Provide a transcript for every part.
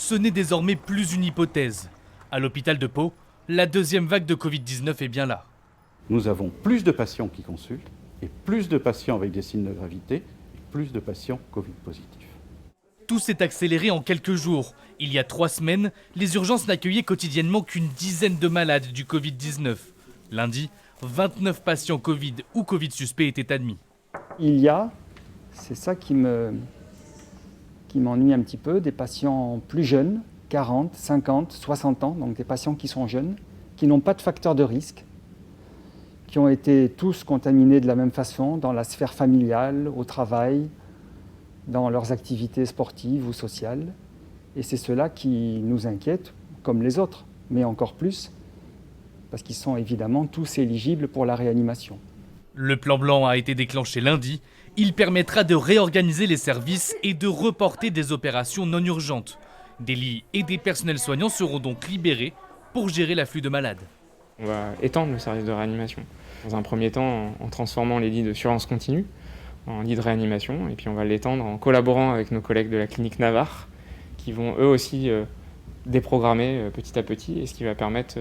ce n'est désormais plus une hypothèse. À l'hôpital de Pau, la deuxième vague de Covid-19 est bien là. Nous avons plus de patients qui consultent et plus de patients avec des signes de gravité et plus de patients Covid positifs. Tout s'est accéléré en quelques jours. Il y a 3 semaines, les urgences n'accueillaient quotidiennement qu'une dizaine de malades du Covid-19. Lundi, 29 patients Covid ou Covid suspects étaient admis. Il y a, c'est ça qui m'ennuie un petit peu, des patients plus jeunes, 40, 50, 60 ans, donc des patients qui sont jeunes, qui n'ont pas de facteur de risque, qui ont été tous contaminés de la même façon dans la sphère familiale, au travail, dans leurs activités sportives ou sociales. Et c'est cela qui nous inquiète, comme les autres, mais encore plus, parce qu'ils sont évidemment tous éligibles pour la réanimation. Le plan blanc a été déclenché lundi. Il permettra de réorganiser les services et de reporter des opérations non urgentes. Des lits et des personnels soignants seront donc libérés pour gérer l'afflux de malades. On va étendre le service de réanimation. Dans un premier temps, en transformant les lits de surveillance continue en lits de réanimation, et puis on va l'étendre en collaborant avec nos collègues de la clinique Navarre, qui vont eux aussi déprogrammer petit à petit, et ce qui va permettre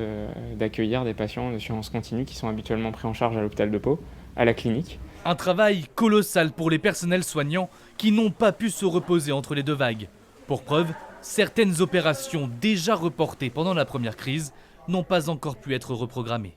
d'accueillir des patients de surveillance continue qui sont habituellement pris en charge à l'hôpital de Pau, à la clinique. Un travail colossal pour les personnels soignants qui n'ont pas pu se reposer entre les deux vagues. Pour preuve, certaines opérations déjà reportées pendant la première crise n'ont pas encore pu être reprogrammées.